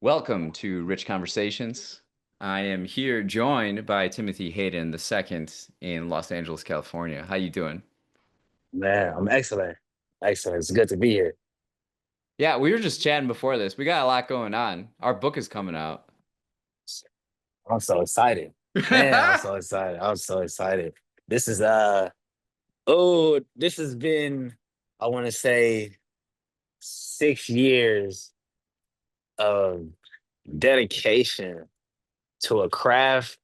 Welcome to Rich Conversations. I am here joined by Timothy Hayden II in Los Angeles, California. How you doing? Man, I'm excellent. Excellent. It's good to be here. Yeah, we were just chatting before this. We got a lot going on. Our book is coming out. I'm so excited. Man, I'm so excited. I'm so excited. This is this has been, I want to say, 6 years of dedication to a craft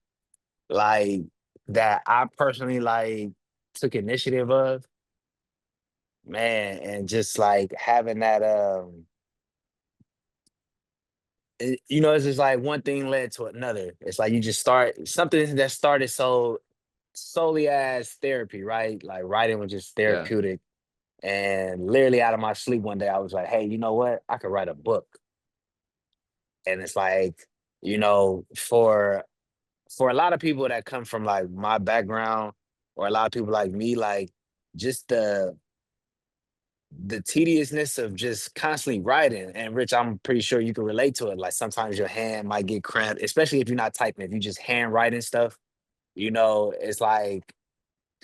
like that I personally like took initiative of, man, and just like having that it's just like one thing led to another. It's like you just start something that started solely as therapy, right? Like writing was just Yeah. therapeutic. And literally out of my sleep one day, I was like, hey, you know what? I could write a book. And it's like, you know, for a lot of people that come from like my background, or a lot of people like me, like just the tediousness of just constantly writing. And Rich, I'm pretty sure you can relate to it. Like sometimes your hand might get cramped, especially if you're not typing. If you just hand writing stuff, it's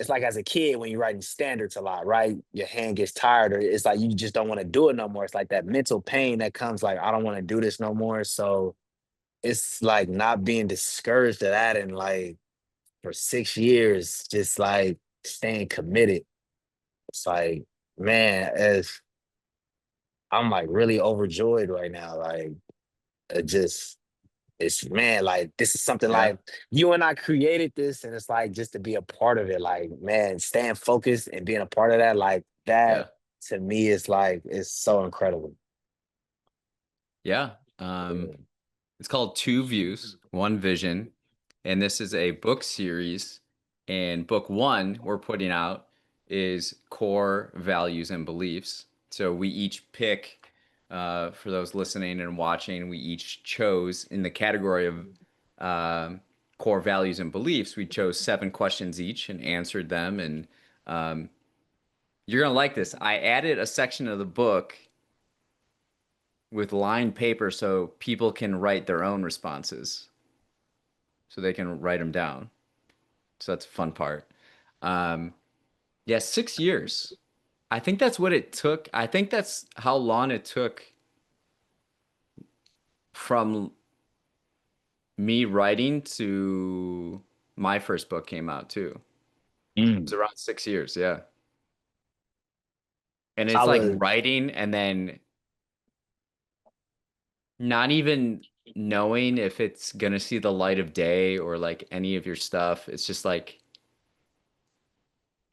like as a kid when you're writing standards a lot, right? Your hand gets tired, or it's like you just don't want to do it no more. It's like that mental pain that comes like, I don't want to do this no more. So it's like not being discouraged of that, and like for 6 years, just like staying committed. It's like, man, as I'm like really overjoyed right now. Like it just it's man, like this is something Yeah. like you and I created this, and it's like just to be a part of it, like man, staying focused and being a part of that, like that Yeah. to me is like it's so incredible. Yeah. It's called Two Views, One Vision, and this is a book series. And book one we're putting out is Core Values and Beliefs. So we each pick, for those listening and watching, we each chose in the category of um core values and beliefs. We chose seven questions each and answered them. And um, you're gonna like this. I added a section of the book with lined paper so people can write their own responses so they can write them down. So that's a fun part. Um, yeah, 6 years. I think that's what it took. I think that's how long it took from me writing to my first book came out too. It was Mm. around 6 years, yeah. And I it's like was writing and then not even knowing if it's gonna see the light of day or like any of your stuff. It's just like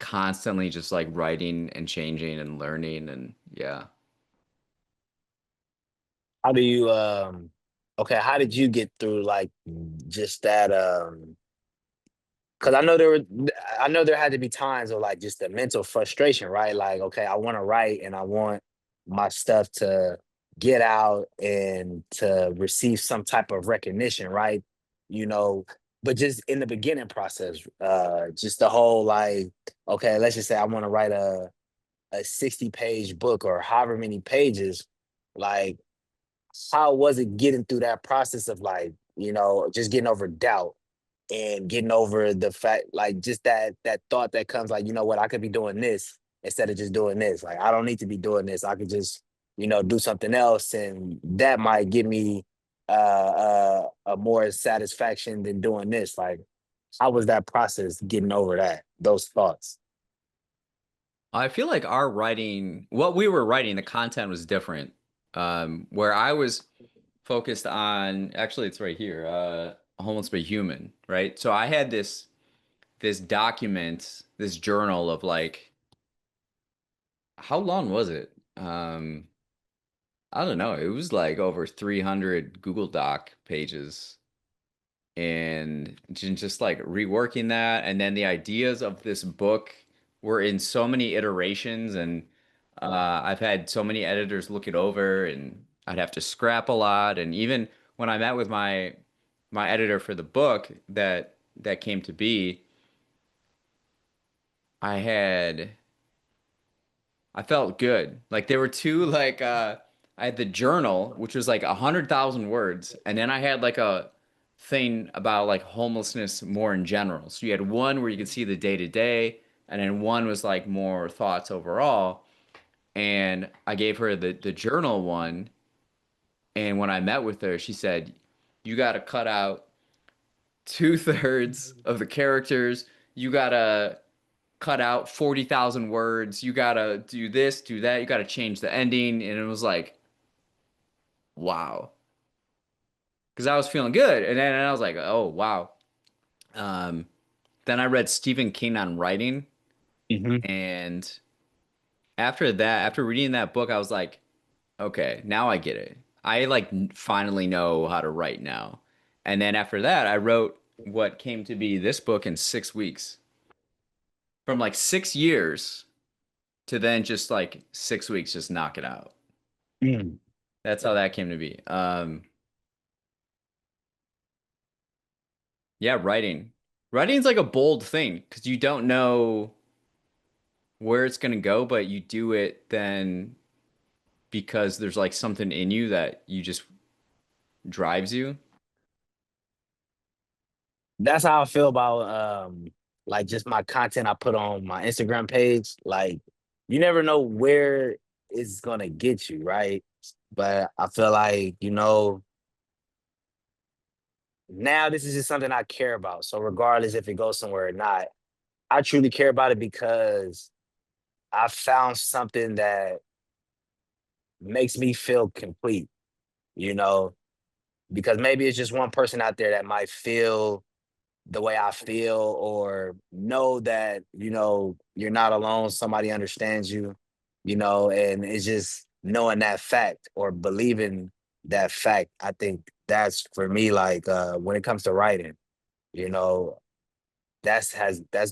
constantly just like writing and changing and learning and yeah. how do you okay, how did you get through like just that because I know there had to be times of like just the mental frustration, right? Like, okay, I want to write and I want my stuff to get out and to receive some type of recognition, right? You know, but just in the beginning process, just the whole like, okay, let's just say I want to write a 60-page book or however many pages, like how was it getting through that process of like, just getting over doubt and getting over the fact, like just that thought that comes like, you know what, I could be doing this instead of just doing this. Like I don't need to be doing this. I could just, do something else, and that might give me a more satisfaction than doing this. Like, how was that process getting over those thoughts? I feel like our writing, what we were writing, the content was different. Where I was focused on, actually, it's right here, Homeless but Human, right? So I had this document, this journal of like, how long was it? I don't know. It was like over 300 Google Doc pages and just like reworking that. And then the ideas of this book were in so many iterations, and I've had so many editors look it over, and I'd have to scrap a lot. And even when I met with my editor for the book that came to be, I felt good. Like there were two like I had the journal, which was like 100,000 words, and then I had like a thing about like homelessness more in general. So you had one where you could see the day to day, and then one was like more thoughts overall. And I gave her the journal one, and when I met with her, she said, "You got to cut out 2/3 of the characters. You got to cut out 40,000 words. You got to do this, do that. You got to change the ending." And it was like, wow. Because I was feeling good. And then I was like, oh, wow. Um, then I read Stephen King on writing. Hmm. And after that, after reading that book, I was like, okay, now I get it. I like finally know how to write now. And then after that, I wrote what came to be this book in 6 weeks. From like 6 years to then just like 6 weeks, just knock it out. Mm. That's how that came to be. Yeah, writing. Writing's like a bold thing because you don't know where it's gonna go, but you do it then because there's like something in you that you just drives you. That's how I feel about like just my content I put on my Instagram page. Like you never know where it's gonna get you, right? But I feel like, now this is just something I care about. So regardless if it goes somewhere or not, I truly care about it because I found something that makes me feel complete, you know, because maybe it's just one person out there that might feel the way I feel or know that, you're not alone, somebody understands you, and it's just knowing that fact or believing that fact. I think that's for me, like when it comes to writing, you know, that's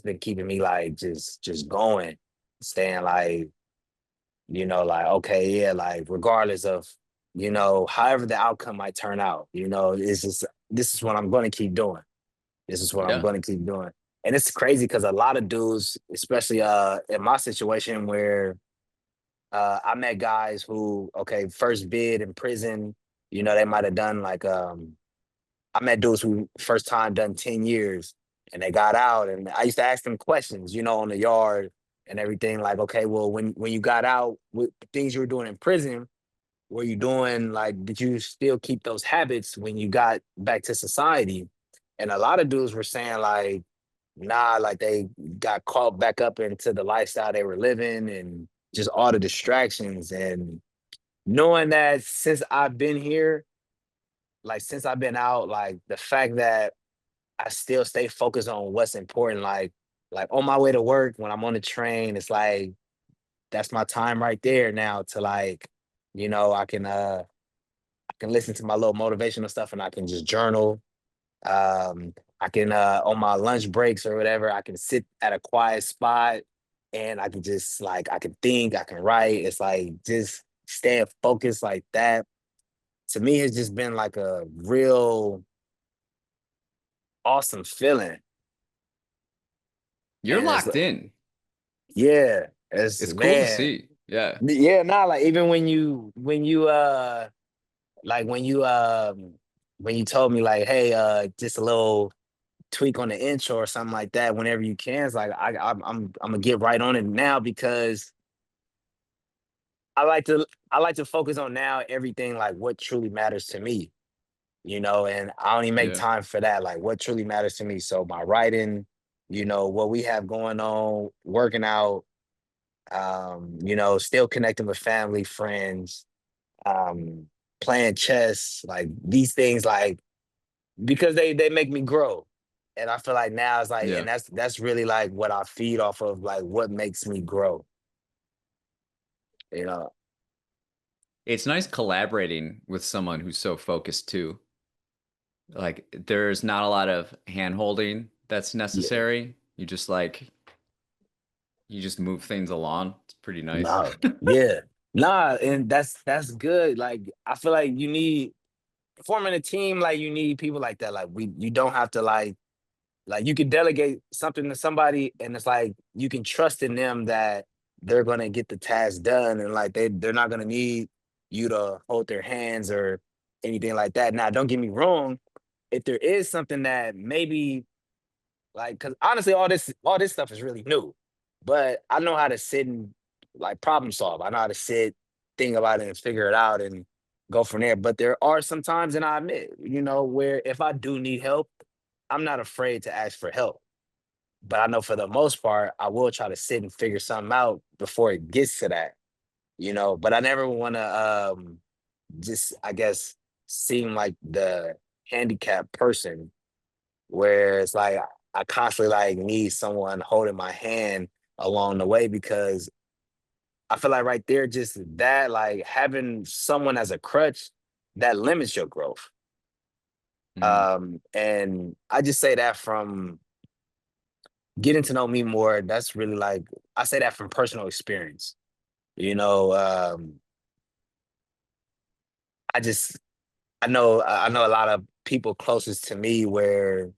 been keeping me like just going, staying like, like, okay, yeah, like regardless of, however the outcome might turn out, it's just this is what I'm gonna keep doing. This is what I'm Yeah. gonna keep doing. And it's crazy because a lot of dudes, especially in my situation where I met guys who, okay, first bid in prison, they might have done like I met dudes who first time done 10 years and they got out and I used to ask them questions, on the yard and everything, like, okay, well, when you got out, what things you were doing in prison, were you doing like did you still keep those habits when you got back to society? And a lot of dudes were saying like, nah, like they got caught back up into the lifestyle they were living and just all the distractions. And knowing that since I've been here, like since I've been out, like the fact that I still stay focused on what's important, like on my way to work, when I'm on the train, it's like that's my time right there now to like, I can listen to my little motivational stuff and I can just journal. I can on my lunch breaks or whatever, I can sit at a quiet spot and I can just like I can think, I can write. It's like just staying focused like that. To me, it's just been like a real awesome feeling. You're And it's locked in. yeah, it's It's cool to man. see. Yeah. Yeah, not like even when you told me like, hey, just a little tweak on the intro or something like that whenever you can. It's like I'm gonna get right on it now because I like to focus on now everything like what truly matters to me, and I only make Yeah. time for that, like what truly matters to me. So my writing, what we have going on, working out, still connecting with family, friends, um, playing chess, like these things, like because they make me grow. And I feel like now it's like, Yeah. and that's really like what I feed off of, like what makes me grow, you know. It's nice collaborating with someone who's so focused too. Like there's not a lot of hand holding that's Yeah. necessary. You just move things along. It's pretty nice. No. Yeah. Nah, and that's good. Like I feel like you need forming a team, like you need people like that. Like you don't have to like you can delegate something to somebody and it's like you can trust in them that they're gonna get the task done and like they're not gonna need. you to hold their hands or anything like that. Now, don't get me wrong, if there is something that maybe like, because honestly, all this stuff is really new, but I know how to sit and like problem solve. I know how to sit, think about it, and figure it out, and go from there. But there are some times, and I admit, where if I do need help, I'm not afraid to ask for help. But I know for the most part, I will try to sit and figure something out before it gets to that. But I never want to just, I guess, seem like the handicapped person where it's like I constantly like need someone holding my hand along the way, because I feel like right there, just that, like having someone as a crutch, that limits your growth. Mm, And I just say that from getting to know me more. That's really like, I say that from personal experience. You know, I just I know a lot of people closest to me where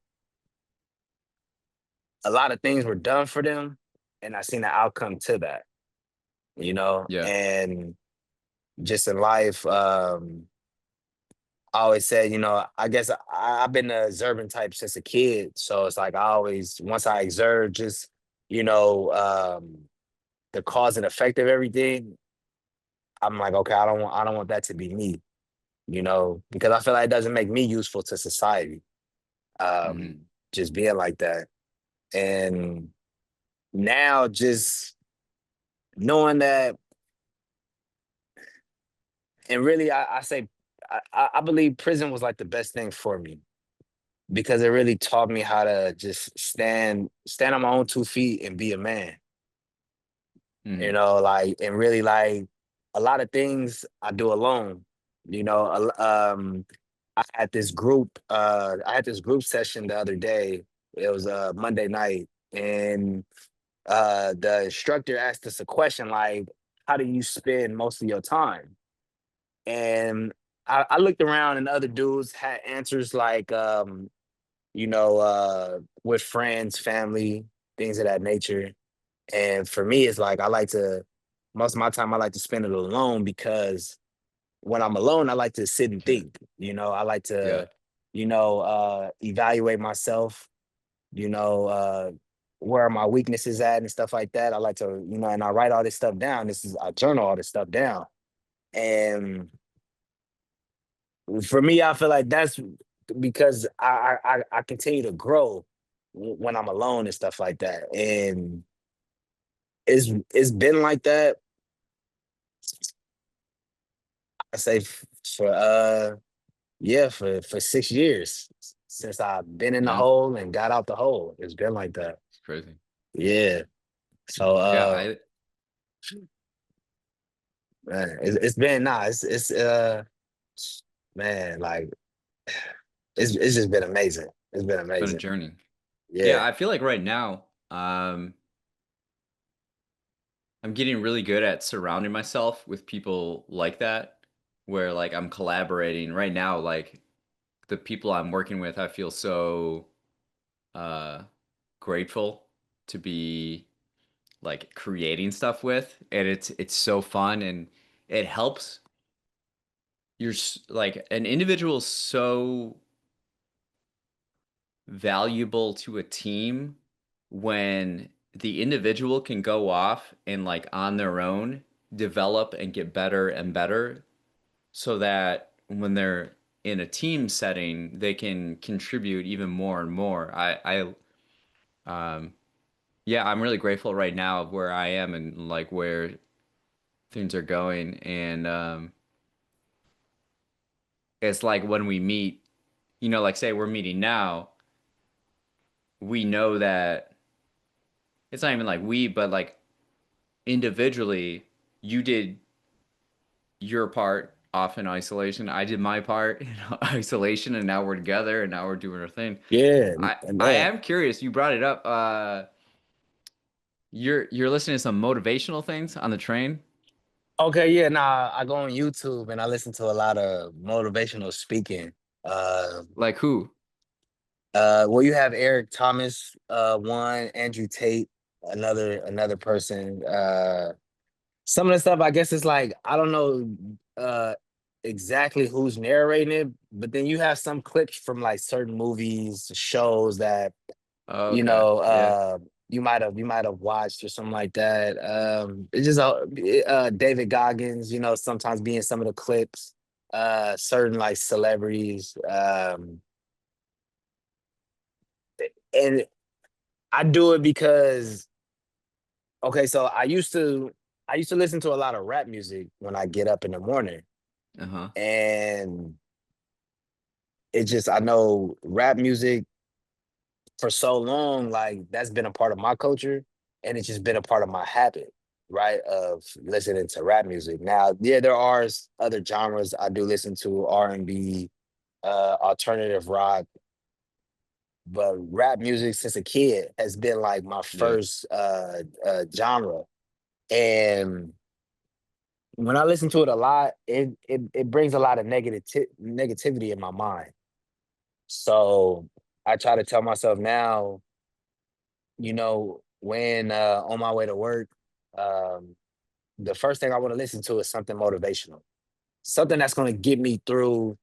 a lot of things were done for them, and I seen the outcome to that. yeah. And just in life, I always said, I guess I've been an observant type since a kid. So it's like I always, once I observe just, you know, um, the cause and effect of everything, I'm like, okay, I don't want that to be me, because I feel like it doesn't make me useful to society. Hmm. Just being like that. And now just knowing that, and really I say I believe prison was like the best thing for me, because it really taught me how to just stand on my own 2 feet and be a man. Hmm. Like, and really like a lot of things I do alone. I had this group session the other day. It was a Monday night, and the instructor asked us a question like, how do you spend most of your time? And I looked around, and other dudes had answers like with friends, family, things of that nature. And for me, it's like most of my time, I like to spend it alone, because when I'm alone, I like to sit and Yeah. think. I like Yeah. to, evaluate myself, you know, uh, where are my weaknesses at and stuff like that. I like to, and I write all this stuff down. I journal all this stuff down. And for me, I feel like that's because I continue to grow when I'm alone and stuff like that. And it's been like that. I say for yeah, for 6 years since I've been in the Yeah. hole and got out the hole. It's been like that. It's crazy. Yeah. So Yeah. I man, it's been it's man, like it's just been amazing. It's been It's been a amazing. journey. Yeah. Yeah. I feel like right now, I'm getting really good at surrounding myself with people like that, where like I'm collaborating right now. Like the people I'm working with, I feel so uh, grateful to be like creating stuff with, and it's so fun, and it helps. Like an individual is so valuable to a team when the individual can go off and like on their own develop and get better and better, so that when they're in a team setting they can contribute even more and more. Yeah, I'm really grateful right now of where I am and like where things are going. And it's like when we meet, like say we're meeting now, we know that it's not even like but like individually, you did your part off in isolation. I did my part in isolation, and now we're together, and now we're doing our thing. Yeah, I man. am curious. You brought it up. You're listening to some motivational things on the train. Okay, yeah, nah, I go on YouTube and I listen to a lot of motivational speaking. Uh Like who? well, you have Eric Thomas, one, Andrew Tate, another person. some of the stuff I guess it's like I don't know exactly who's narrating it, but then you have some clips from like certain movies, shows that Oh, you okay. know Yeah. you might have watched or something like that. It's just David Goggins, sometimes being some of the clips, certain like celebrities, and I do it because okay, so I used to listen to a lot of rap music when I get up in the morning. Uh-huh. And it just I know rap music for so long, like that's been a part of my culture and it's just been a part of my habit, right? Of listening to rap music. Now, yeah, there are other genres I do listen to, R&B, alternative rock, but rap music since a kid has been like my Yeah. first genre. And when I listen to it a lot, it brings a lot of negativity in my mind. So I try to tell myself now, when on my way to work, um, the first thing I want to listen to is something motivational, something that's going to get me through,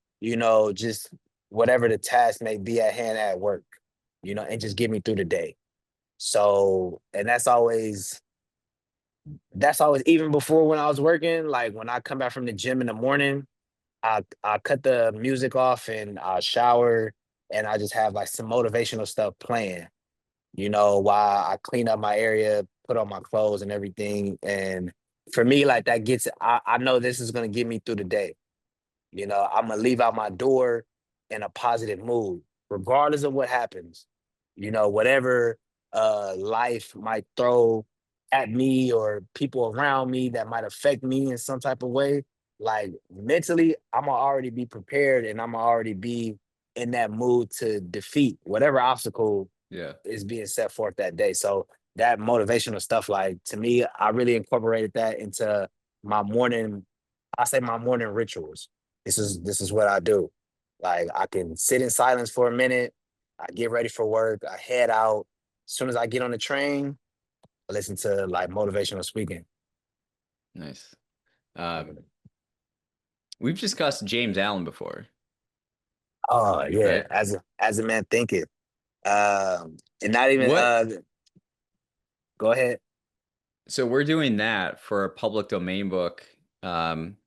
just whatever the task may be at hand at work, and just get me through the day. So, and that's always even before when I was working, like when I come back from the gym in the morning, I cut the music off and I shower and I just have like some motivational stuff playing, while I clean up my area, put on my clothes and everything. And for me, like that I know this is gonna get me through the day. I'm gonna leave out my door in a positive mood, regardless of what happens. Whatever life might throw at me or people around me that might affect me in some type of way. Like mentally, I'm gonna already be prepared and I'm gonna already be in that mood to defeat whatever obstacle Yeah. is being set forth that day. So that motivational stuff, like to me, I really incorporated that into my morning. I say my morning rituals. This is what I do. Like I can sit in silence for a minute. I get ready for work. I head out. As soon as I get on the train, I listen to like motivational speaking. Nice. Um, we've discussed James Allen before, Oh yeah, right? as a man thinketh. And not even What go ahead. So we're doing that for a public domain book, um,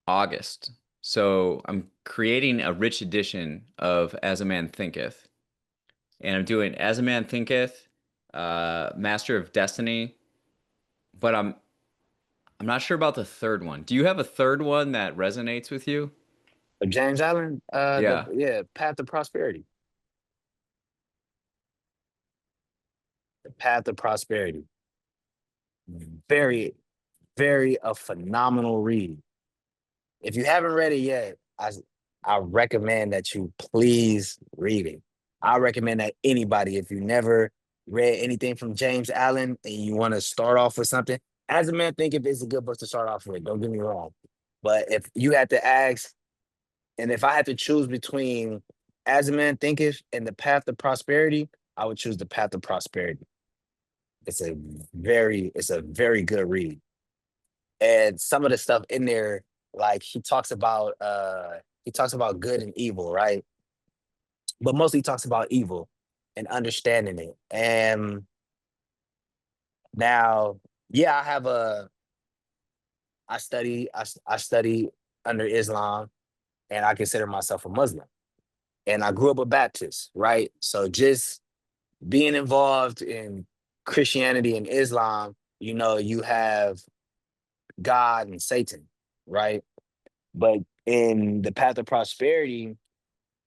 August. So I'm creating a rich edition of As a Man Thinketh, and I'm doing As a Man Thinketh, Master of Destiny, but I'm not sure about the third one. Do you have a third one that resonates with you? James Allen, the Yeah, yeah, Path to Prosperity. The Path to Prosperity. Very, very a phenomenal read. If you haven't read it yet, I recommend that you please read it. I recommend that anybody, if you never read anything from James Allen and you want to start off with something, as a man, think if it's a good book to start off with. Don't get me wrong, but if you had to ask, and if I had to choose between As a Man Thinketh and The Path to Prosperity, I would choose The Path to Prosperity. It's a very good read. And some of the stuff in there, like he talks about good and evil, right? But mostly he talks about evil and understanding it. And now, yeah, I study under Islam and I consider myself a Muslim. And I grew up a Baptist, right? So just being involved in Christianity and Islam, you have God and Satan, right? But in the Path of Prosperity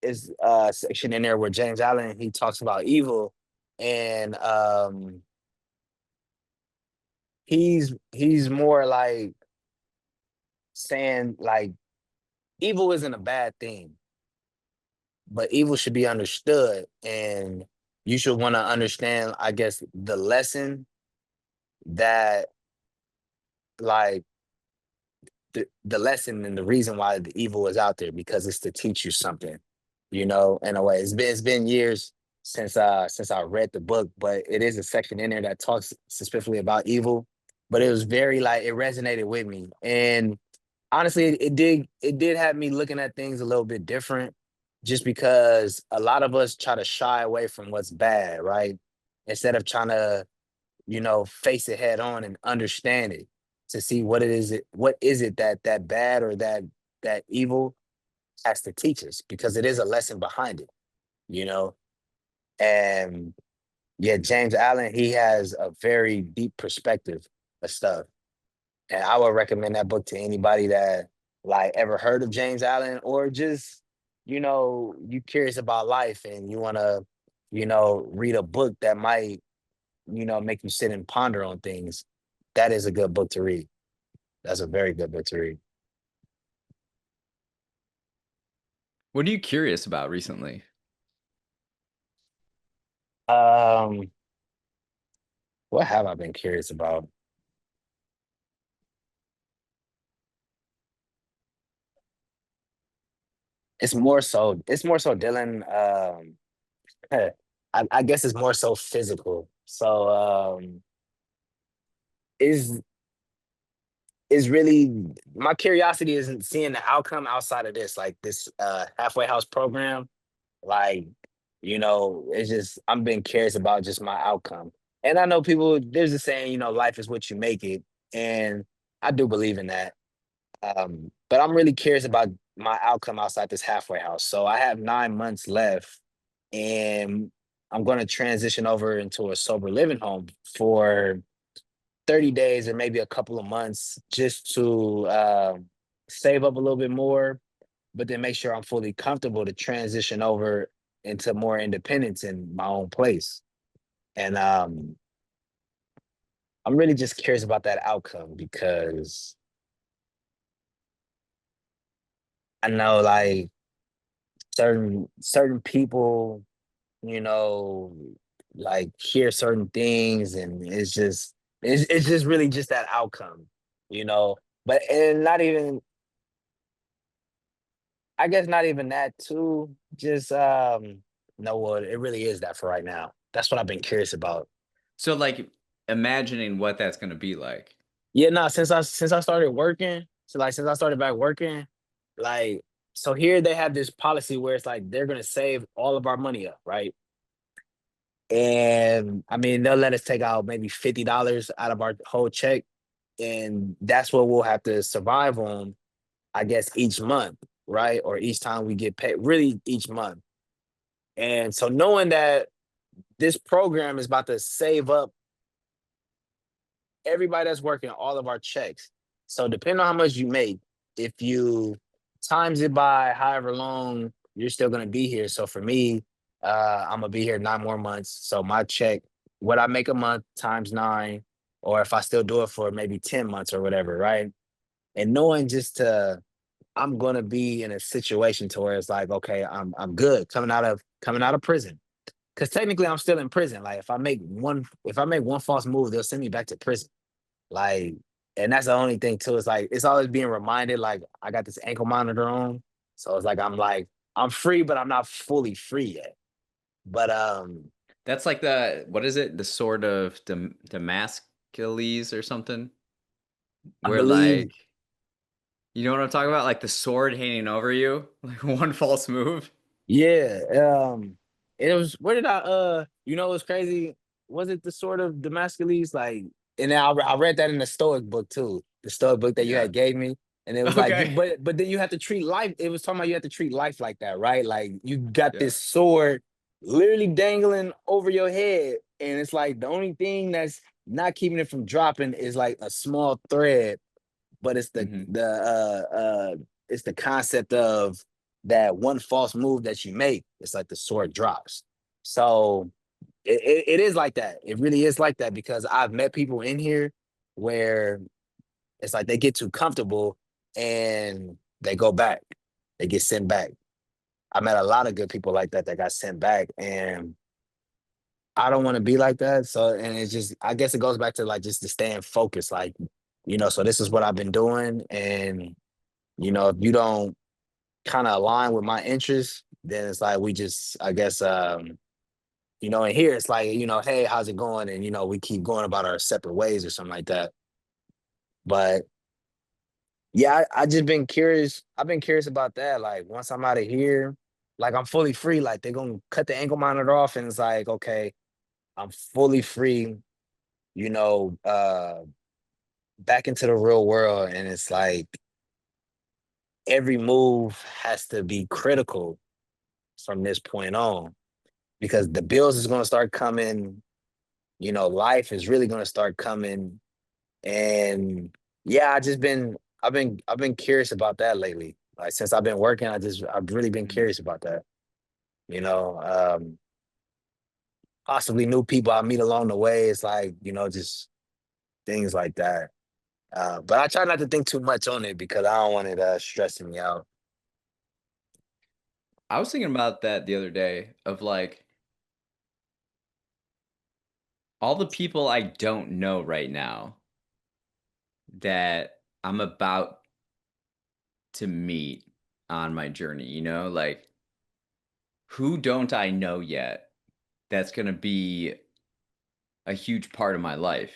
is a section in there where James Allen he talks about evil, and he's more like saying like evil isn't a bad thing, but evil should be understood, and you should want to understand, I guess, the lesson that like the lesson and the reason why the evil is out there because it's to teach you something, in a way. It's been years since I read the book, but it is a section in there that talks specifically about evil. but it was very like it resonated with me. And honestly, it did have me looking at things a little bit different, just because a lot of us try to shy away from what's bad, right? Instead of trying to, face it head on and understand it to see what is it that bad or that evil has to teach us, because it is a lesson behind it, you know? And yeah, James Allen, he has a very deep perspective of stuff. And I would recommend that book to anybody that like ever heard of James Allen, or just, you curious about life and you want to, read a book that might, make you sit and ponder on things. That is a good book to read. That's a very good book to read. What are you curious about recently? Um, what have I been curious about? It's more so Dylan. I guess it's more so physical. So is is really my curiosity isn't seeing the outcome outside of this, like this halfway house program. Like, it's just I'm being curious about just my outcome. And I know people there's a saying, life is what you make it. And I do believe in that. But I'm really curious about my outcome outside this halfway house. So I have 9 months left, and I'm going to transition over into a sober living home for 30 days or maybe a couple of months, just to save up a little bit more, but then make sure I'm fully comfortable to transition over into more independence in my own place. And I'm really just curious about that outcome, because I know like certain people, you know, like hear certain things, and it's just really just that outcome, you know. But and not even I guess not even that too. Just no, well, it really is that for right now. That's what I've been curious about. So like imagining what that's going to be like. Yeah, no, since I started working, since I started back working, like so here they have this policy where it's like they're gonna save all of our money up, right? And I mean, they'll let us take out maybe $50 out of our whole check, and that's what we'll have to survive on, I guess, each month, right? Or each time we get paid, really each month. And so knowing that this program is about to save up everybody that's working all of our checks. So depending on how much you make, if you times it by however long you're still gonna be here. So for me, I'm gonna be here 9 more months. So my check, what I make a month times nine, or if I still do it for maybe 10 months or whatever, right? And knowing I'm gonna be in a situation to where it's like, okay, I'm good coming out of prison. Because technically I'm still in prison. Like if I make one false move, they'll send me back to prison. Like, and that's the only thing too. It's like it's always being reminded, like I got this ankle monitor on. So it's like I'm free, but I'm not fully free yet. But That's like the what is it? The sword of Damascus or something? I Where believe, like you know what I'm talking about? Like the sword hanging over you, like one false move. yeah. It was where did it was crazy? Was it the sort of Damascus? Like, and then I read that in the Stoic book too. The Stoic book that you Yeah. had gave me. And it was like Okay. but then you have to treat life. It was talking about you have to treat life like that, right? Like you got Yeah. this sword literally dangling over your head. And it's like the only thing that's not keeping it from dropping is like a small thread, but Hmm. it's the concept of that one false move that you make, it's like the sword drops. So it is like that. It really is like that, because I've met people in here where it's like they get too comfortable and they go back. They get sent back. I met a lot of good people like that that got sent back, and I don't want to be like that. So, and it's just, I guess it goes back to like just to staying focused. Like, so this is what I've been doing, and if you don't kind of align with my interests, then it's like we just, I guess, and here it's like, hey, how's it going? And we keep going about our separate ways or something like that. But yeah, I just been curious. I've been curious about that. Like once I'm out of here, like I'm fully free. Like they're gonna cut the ankle monitor off, and it's like, okay, I'm fully free, you know, back into the real world. And it's like every move has to be critical from this point on because the bills is gonna start coming, life is really gonna start coming. And yeah, I've been curious about that lately. Like since I've been working, I've really been Mhm. curious about that. You know, possibly new people I meet along the way. It's like, just things like that. But I try not to think too much on it because I don't want it stressing me out. I was thinking about that the other day of like all the people I don't know right now that I'm about to meet on my journey, like who don't I know yet that's going to be a huge part of my life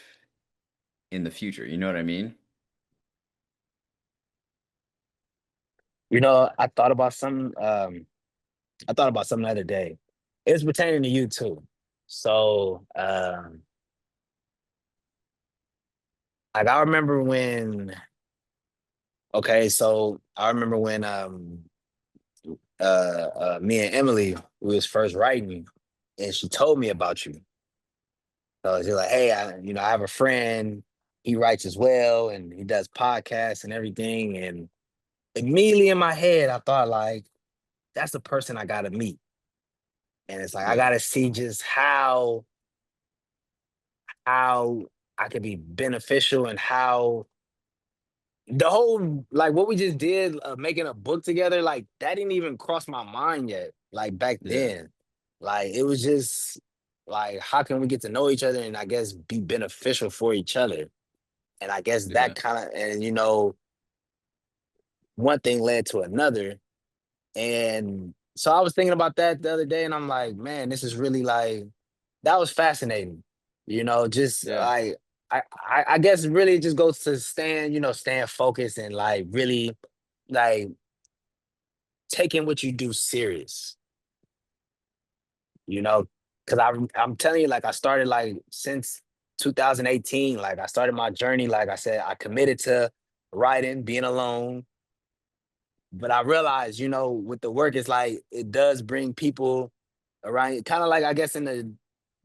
in the future. You know what I mean? I thought about something the other day. It's pertaining to you too. So, like I remember when, okay, so I remember when me and Emily we was first writing, and she told me about you. So she's like, "Hey, I have a friend. He writes as well, and he does podcasts and everything." And immediately in my head, I thought like, "That's the person I gotta meet." And it's like I Yeah. gotta see just how I could be beneficial and how the whole like what we just did, making a book together, like that didn't even cross my mind yet. Like back Yeah. then, like it was just like how can we get to know each other and I guess be beneficial for each other. And I guess that Yeah. kind of and one thing led to another. And so I was thinking about that the other day, and I'm like, man, this is really like that was fascinating. Just Yeah. like I guess really it just goes to staying focused and like really like taking what you do serious, you know, because I'm telling you, like I started like since 2018, like I started my journey, like I said, I committed to writing, being alone. But I realized, with the work, it's like it does bring people around. Kind of like I guess in the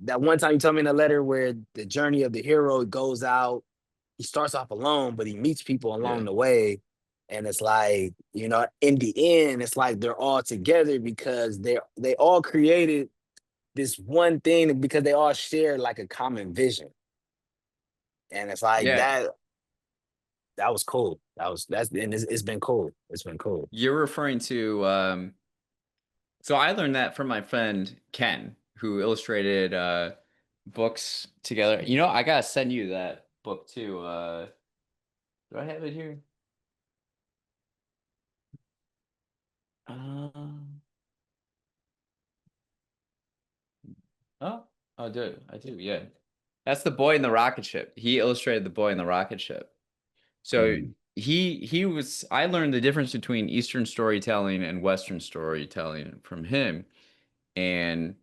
that one time you told me in the letter where the journey of the hero goes out. He starts off alone, but he meets people along Yeah. the way. And it's like, in the end, it's like they're all together because they all created this one thing because they all share like a common vision. And it's like Yeah. that was cool. That's and it's been cool. It's been cool. You're referring to so I learned that from my friend Ken, who illustrated books together. I gotta send you that book too. Do I have it here? Um, oh, I do, yeah. That's the boy in the rocket ship. He illustrated the boy in the rocket ship. So Mm. I learned the difference between Eastern storytelling and Western storytelling from him. And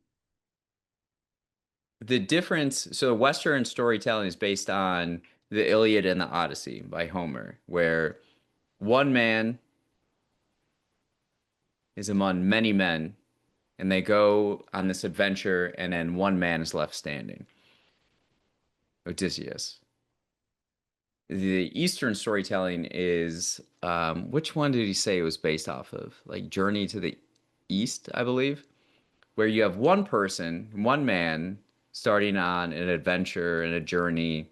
the difference, so Western storytelling is based on the Iliad and the Odyssey by Homer, where one man is among many men, and they go on this adventure, and then one man is left standing, Odysseus. The Eastern storytelling is, which one did he say it was based off of? Like Journey to the East, I believe, where you have one person, one man, starting on an adventure and a journey,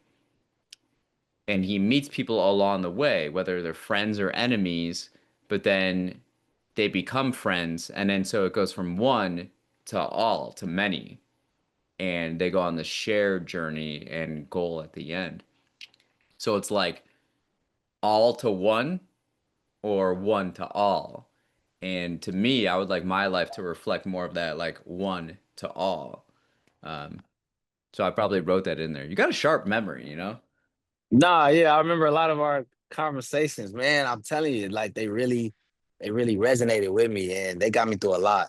and he meets people along the way, whether they're friends or enemies, but then they become friends, and then so it goes from one to all to many, and they go on the shared journey and goal at the end. So it's like all to one or one to all. And to me, I would like my life to reflect more of that, like one to all. Um, so I probably wrote that in there. You got a sharp memory, you know? Nah, yeah, I remember a lot of our conversations, man. I'm telling you, like they really resonated with me and they got me through a lot.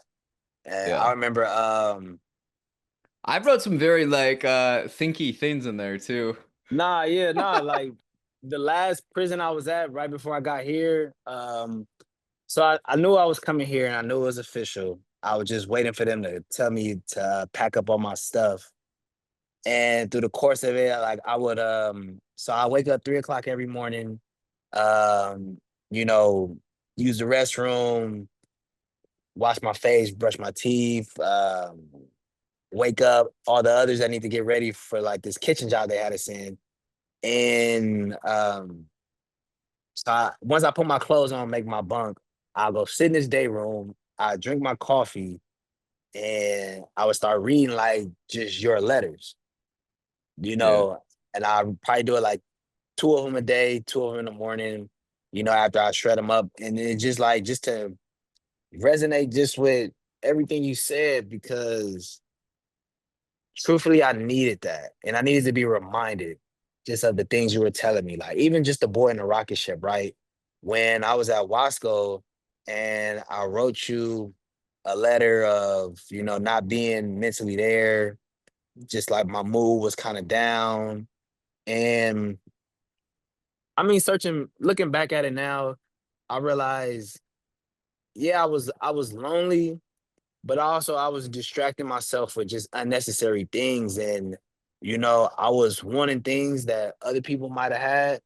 And I Yeah. remember I wrote some very like thinky things in there too. nah, yeah, nah, like the last prison I was at right before I got here, so I knew I was coming here and I knew it was official. I was just waiting for them to tell me to pack up all my stuff. And through the course of it, like I would so I wake up 3 o'clock every morning, um, you know, use the restroom, wash my face, brush my teeth, wake up all the others that need to get ready for like this kitchen job they had us in. And once I put my clothes on, make my bunk, I'll go sit in this day room, I drink my coffee, and I would start reading like just your letters, you Yeah. know, and I would probably do it like two of them a day, two of them in the morning, after I shred them up. And it just like, just to resonate just with everything you said, because truthfully, I needed that. And I needed to be reminded just of the things you were telling me. Like even just the boy in the rocket ship, right? When I was at Wasco and I wrote you a letter of, not being mentally there, just like my mood was kind of down. And I mean, looking back at it now, I realized, yeah, I was lonely, but also I was distracting myself with just unnecessary things. And, I was wanting things that other people might have had.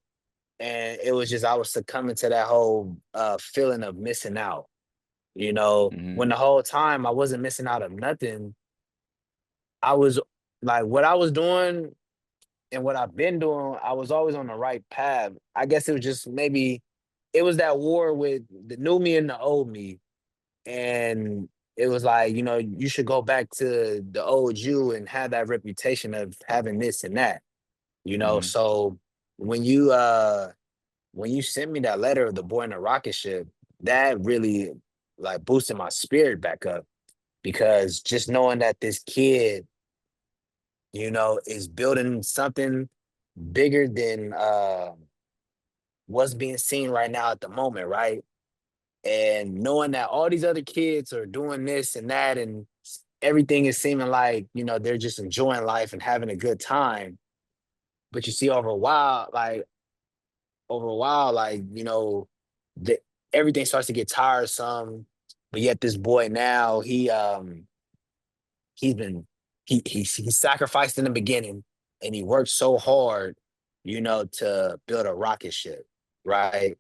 And it was just, I was succumbing to that whole feeling of missing out, when Hmm. the whole time I wasn't missing out of nothing. I was like, what I was doing and what I've been doing, I was always on the right path. I guess it was just maybe it was that war with the new me and the old me. And it was like, you should go back to the old you and have that reputation of having this and that, Hmm. So when you sent me that letter of the boy in the rocket ship, that really like boosted my spirit back up, because just knowing that this kid, is building something bigger than what's being seen right now at the moment, right? And knowing that all these other kids are doing this and that, and everything is seeming like, they're just enjoying life and having a good time. But you see, over a while, like, the, everything starts to get tiresome. But yet this boy now, he's been he sacrificed in the beginning, and he worked so hard, to build a rocket ship, right?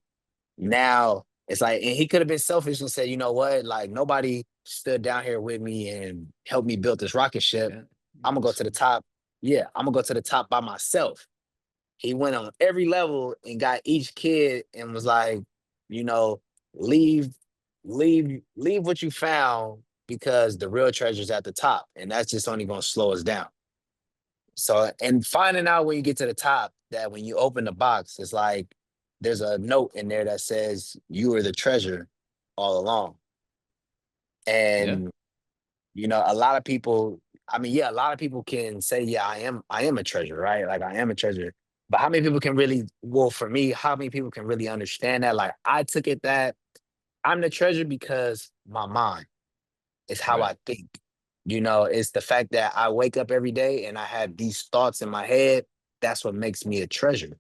Now it's like, and he could have been selfish and said, you know what, like nobody stood down here with me and helped me build this rocket ship. Yeah. I'm gonna go to the top. Yeah, I'm gonna go to the top by myself. He went on every level and got each kid and was like, you know, leave, leave what you found, because the real treasure's at the top, and that's just only gonna slow us down. So, and finding out when you get to the top that when you open the box, it's like there's a note in there that says you were the treasure all along. Yeah. And a lot of people, I mean, yeah, a lot of people can say, yeah, I am a treasure, right? Like I am a treasure. But how many people can really, well, for me, how many people can really understand that? Like I took it that I'm the treasure because my mind is how Right. I think. It's the fact that I wake up every day and I have these thoughts in my head. That's what makes me a treasure.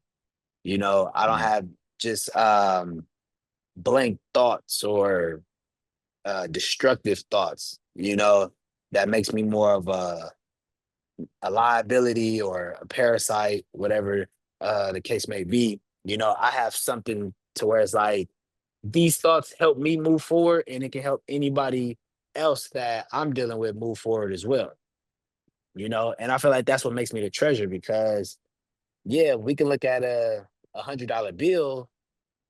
I don't Hmm. have just blank thoughts or destructive thoughts, that makes me more of a liability or a parasite, whatever the case may be. I have something to where it's like these thoughts help me move forward, and it can help anybody else that I'm dealing with move forward as well. And I feel like that's what makes me the treasure, because yeah, we can look at a $100 bill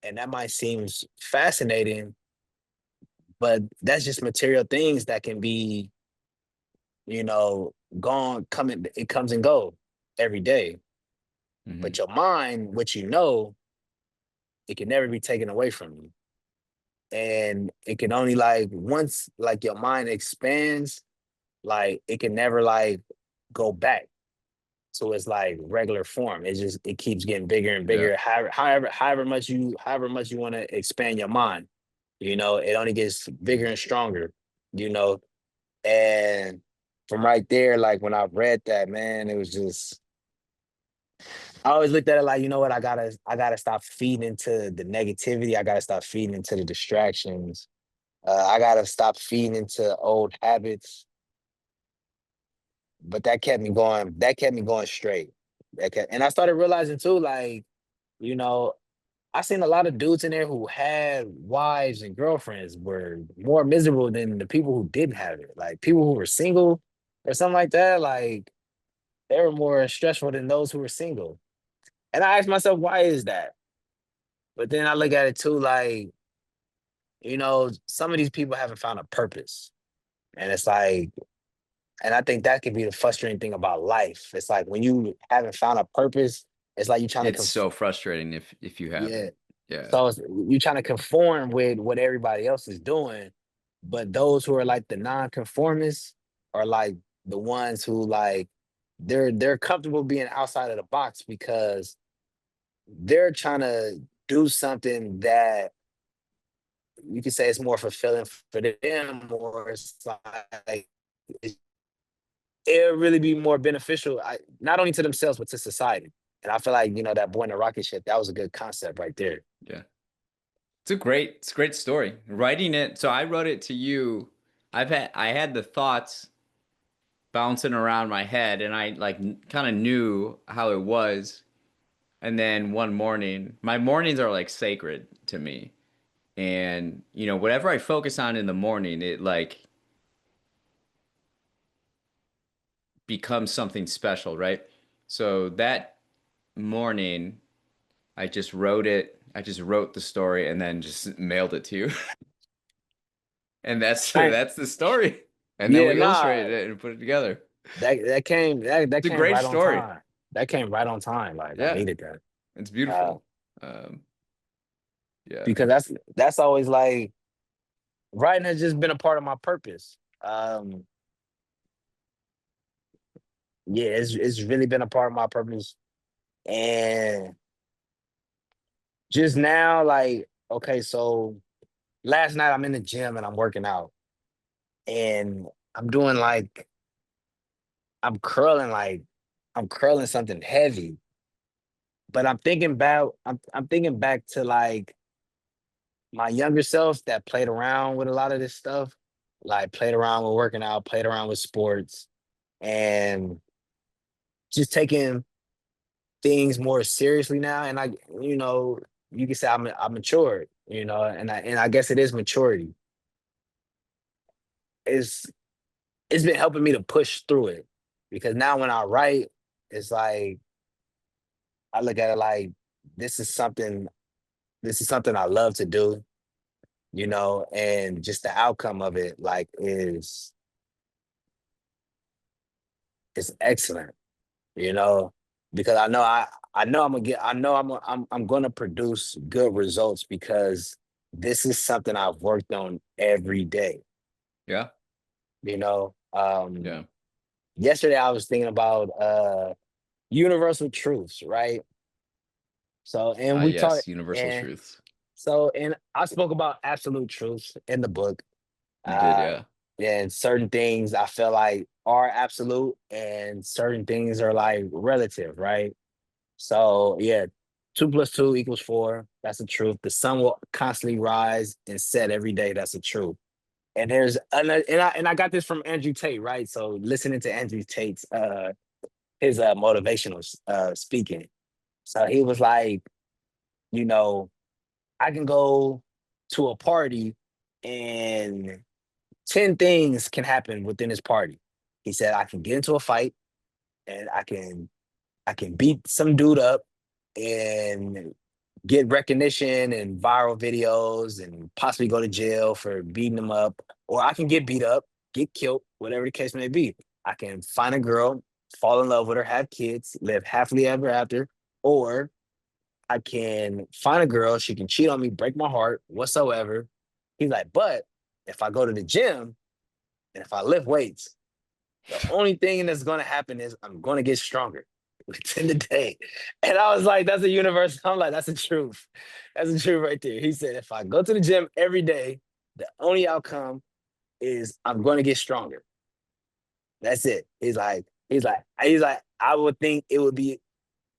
and that might seem fascinating, but that's just material things that can be, gone, coming, it comes and go every day. But Hmm. your mind, what it can never be taken away from you. And it can only like once like your mind expands, like it can never like go back. to its like regular form. It keeps getting bigger and Yeah. bigger. However much you want to expand your mind, it only gets bigger and stronger, you know. And from right there, like when I read that, man, it was just I always looked at it like, you know what, I gotta stop feeding into the negativity. I gotta stop feeding into the distractions. I gotta stop feeding into old habits. But that kept me going. That kept me going straight. And I started realizing too, like, you know, I seen a lot of dudes in there who had wives and girlfriends were more miserable than the people who didn't have it. Like people who were single or something like that, like they were more stressful than those who were single. And I asked myself, why is that? But then I look at it too, like, some of these people haven't found a purpose. And it's like, and I think that could be the frustrating thing about life. It's like when you haven't found a purpose, it's like you're trying to It's so frustrating if you yeah. haven't. Yeah. So you're trying to conform with what everybody else is doing, but those who are like the non-conformists are like the ones who like they're comfortable being outside of the box because they're trying to do something that you could say is more fulfilling for them, or it's like it- it'll really be more beneficial, not only to themselves but to society. And I feel like that boy in the rocket ship, that was a good concept right there. Yeah. It's a great story. Writing it, so I wrote it to you. I had the thoughts bouncing around my head and I like kind of knew how it was. And then one morning, my mornings are like sacred to me. And whatever I focus on in the morning, it like becomes something special, right? So that morning, I just wrote it. I just wrote the story and then just mailed it to you. And that's I, that's the story. And then yeah, we nah, illustrated it and put it together. that It's a came great right on story. time. That came right on time. Like I Yeah, needed that. it's Uh, beautiful. Um, yeah, because that's always like writing has just been a part of my purpose. Yeah, it's really been a part of my purpose. And just now, like, okay, so last night I'm in the gym and I'm working out and I'm doing I'm curling like I'm curling something heavy. But I'm thinking back to like my younger self that played around with a lot of this stuff, like played around with working out, played around with sports, and just taking things more seriously now. And you can say I'm matured, and I guess it is maturity. It's it's been helping me to push through it because now when I write, it's like I look at it like this is something this is something I love to do, and just the outcome of it like is excellent, you know, because I know I'm gonna produce good results because this is something I've worked on every day, yeah, you know. yeah. Yesterday I was thinking about universal truths, right? So and we talked Yes, universal and truths. and I spoke about absolute truths in the book. You did, Uh yeah, and certain things I feel like are absolute and certain things are like relative, right? So yeah, 2 plus 2 equals 4. That's the truth. The sun will constantly rise and set every day. That's the truth. And there's another, and I got this from Andrew Tate, right? So listening to Andrew Tate's his motivational speaking. So he was like, you know, I can go to a party and 10 things can happen within this party. He said I can get into a fight and I can beat some dude up and get recognition and viral videos and possibly go to jail for beating them up, or I can get beat up, get killed, whatever the case may be. I can find a girl, fall in love with her, have kids, live happily ever after, or I can find a girl, she can cheat on me, break my heart, whatsoever. He's like, but if I go to the gym and if I lift weights, the only thing that's going to happen is I'm going to get stronger. within the day. And I was like, that's a universe. I'm like, that's the truth. That's the truth right there. He said, if I go to the gym every day, the only outcome is I'm going to get stronger. That's it. He's like, I would think it would be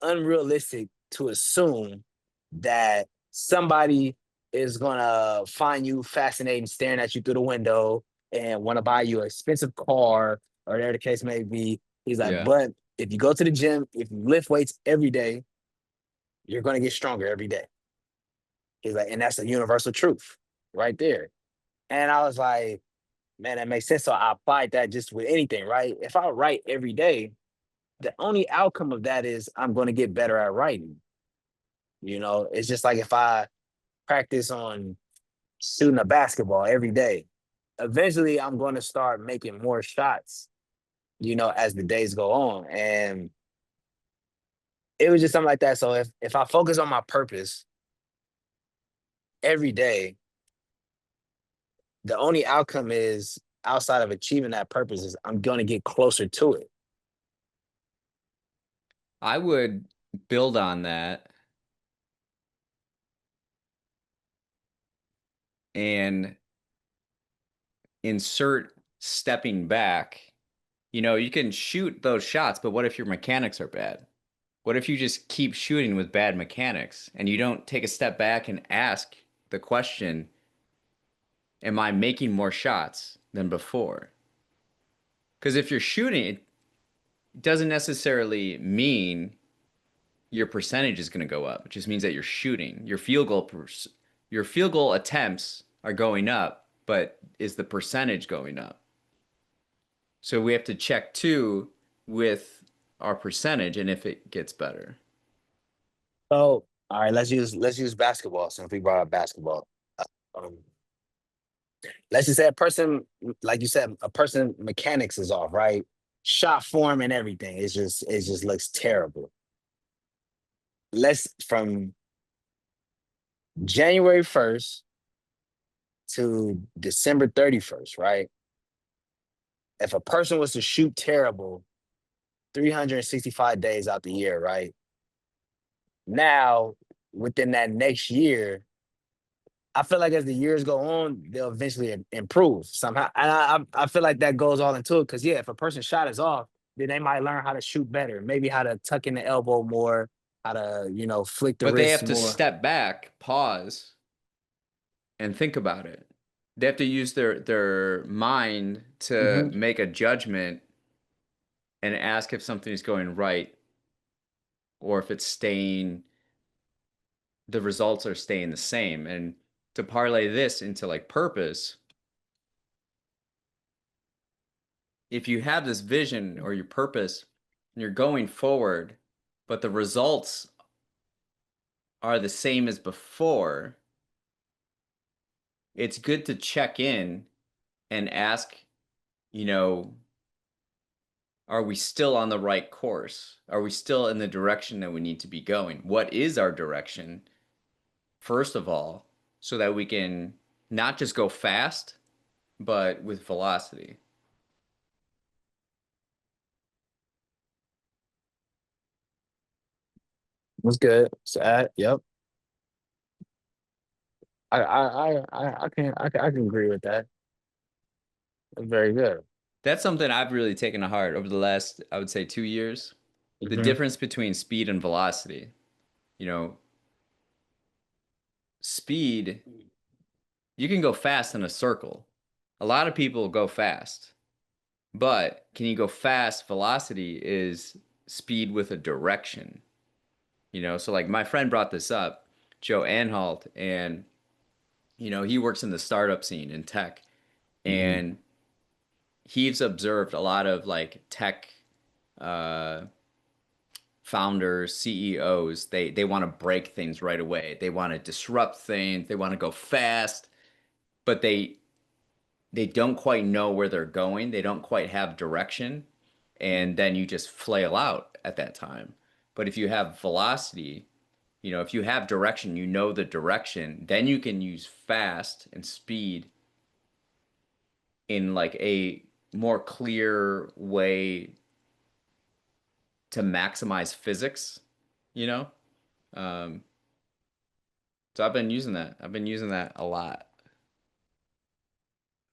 unrealistic to assume that somebody is gonna find you fascinating, staring at you through the window, and want to buy you an expensive car, or whatever the case may be. He's like, Yeah. but if you go to the gym, if you lift weights every day, you're gonna get stronger every day. He's like, and that's a universal truth right there. And I was like, man, that makes sense. So I applied that just with anything, right? If I write every day, the only outcome of that is I'm going to get better at writing. It's just like if I practice on shooting a basketball every day, eventually I'm going to start making more shots, as the days go on. And it was just something like that. So if I focus on my purpose every day, the only outcome is outside of achieving that purpose is I'm going to get closer to it. I would build on that and insert stepping back. You can shoot those shots, but what if your mechanics are bad? What if you just keep shooting with bad mechanics and you don't take a step back and ask the question, am I making more shots than before? Because if you're shooting, it doesn't necessarily mean your percentage is going to go up. It just means that you're shooting. Your field goal attempts are going up, but is the percentage going up? So we have to check too with our percentage and if it gets better. So, all right, let's use basketball since we brought up basketball. Um, let's just say a person, like you said, a person mechanics is off, right? Shot form and everything. It just looks terrible. Let's from January 1st to December 31st, right? If a person was to shoot terrible 365 days out the year, right? Now, within that next year, I feel like as the years go on, they'll eventually improve somehow. And I feel like that goes all into it because, yeah, if a person's shot is off, then they might learn how to shoot better, maybe how to tuck in the elbow more, how to, flick the But they wrist have to more. step back, pause, and think about it. They have to use their mind to Hmm. make a judgment and ask if something is going right or if it's staying, the results are staying the same. And to parlay this into like purpose, if you have this vision or your purpose and you're going forward, but the results are the same as before, it's good to check in and ask, you know, are we still on the right course? Are we still in the direction that we need to be going? What is our direction, first of all, so that we can not just go fast, but with velocity? Was good. So, yep. I can agree with that. That's very good. That's something I've really taken to heart over the last, I would say, 2 years. The Hmm. difference between speed and velocity. You know, speed, you can go fast in a circle. A lot of people go fast, but can you go fast? Velocity is speed with a direction. So like my friend brought this up, Joe Anhalt, and he works in the startup scene in tech, Hmm. and he's observed a lot of like tech uh, founders, CEOs. They want to break things right away. They want to disrupt things. They want to go fast, but they don't quite know where they're going. They don't quite have direction, and then you just flail out at that time. But if you have velocity, if you have direction, the direction, then you can use fast and speed in like a more clear way to maximize physics, you know? Um, so I've been using that. I've been using that a lot.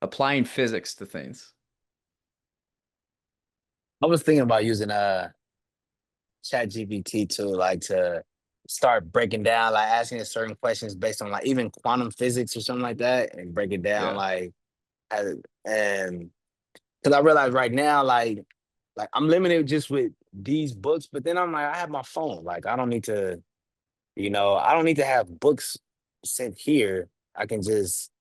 Applying physics to things. I was thinking about using Chat GPT to like to start breaking down, like asking it certain questions based on like even quantum physics or something like that, and break it down Yeah. like as, and because I realize right now, like I'm limited just with these books, but then I'm like, I have my phone. Like I don't need to, I don't need to have books sent here. I can just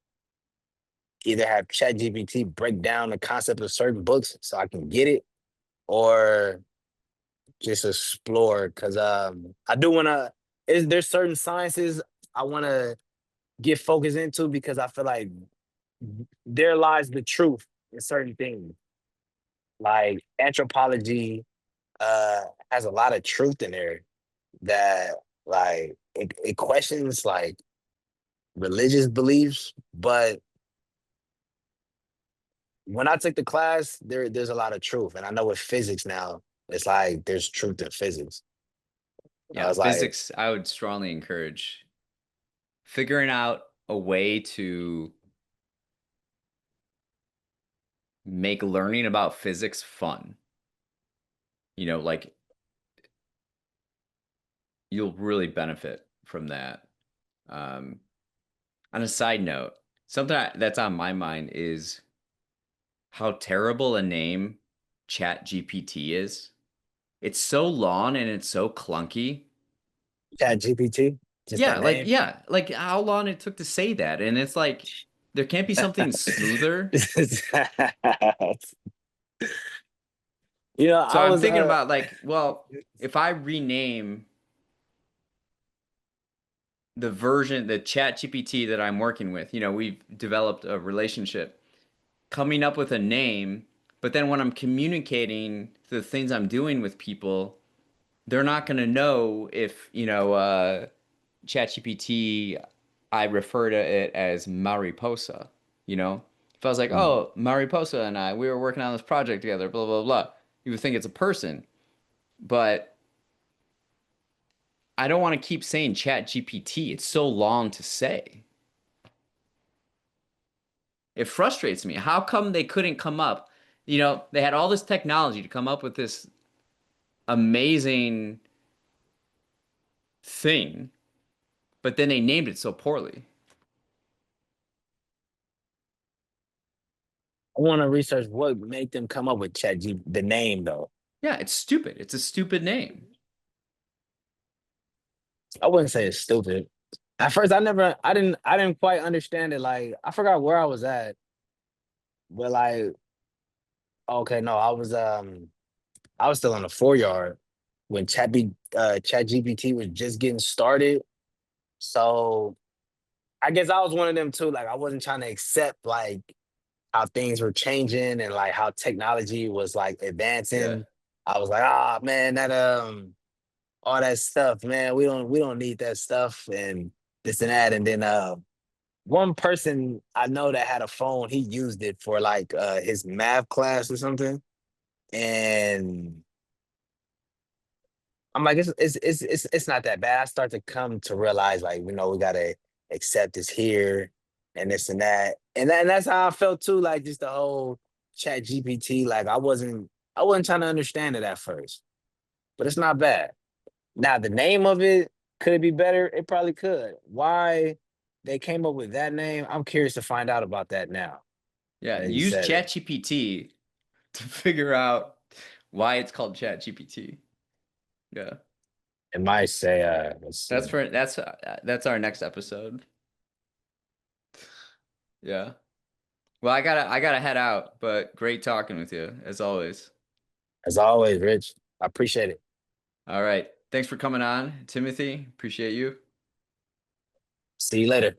either have Chat GPT break down the concept of certain books so I can get it, or just explore. Cause I do wanna is there's certain sciences I wanna get focused into because I feel like there lies the truth in certain things. Like anthropology has a lot of truth in there that like it questions like religious beliefs, but when I took the class, there's a lot of truth. And I know with physics now, it's like there's truth in physics. I Yeah, was like, physics, I would strongly encourage figuring out a way to make learning about physics fun. Like you'll really benefit from that. Um, on a side note, that's on my mind is how terrible a name Chat GPT is. It's so long and it's so clunky. Chat GPT, just that name. Yeah, like how long it took to say that. And it's like there can't be something smoother. So I I'm was thinking about like, well, if I rename the Chat GPT that I'm working with, we've developed a relationship, coming up with a name, but then when I'm communicating the things I'm doing with people, they're not going to know if, ChatGPT, I refer to it as Mariposa, you know? If I was like, mm, oh, Mariposa and we were working on this project together, blah, blah, blah, you would think it's a person. But I don't want to keep saying ChatGPT. It's so long to say. It frustrates me. How come they couldn't come up? They had all this technology to come up with this amazing thing, but then they named it so poorly. I want to research what made them come up with the name though. Yeah, it's stupid. It's a stupid name. I wouldn't say it's stupid. At first, I didn't quite understand it. Like, I forgot where I was at, but like, okay, no, I was still on the 4 yard when Chat GPT was just getting started. So I guess I was one of them too. Like, I wasn't trying to accept like how things were changing and like how technology was like Yeah. advancing. I was like, ah, man, that all that stuff, man. We don't need that stuff and this and that. And then one person I know that had a phone, he used it for like his math class or something. And I'm like, it's not that bad. I start to come to realize like, we gotta accept this here and this and that. And that's how I felt too, like just the whole chat GPT. Like I wasn't trying to understand it at first, but it's not bad. Now the name of it, could it be better? It probably could. Why they came up with that name, I'm curious to find out about that now. Yeah. That you Use said it. ChatGPT to figure out why it's called ChatGPT. Yeah. It might say let's That's see. for that's our next episode. Yeah. Well, I gotta head out, but great talking with you as always. As always, Rich, I appreciate it. All right. Thanks for coming on, Timothy. Appreciate you. See you later.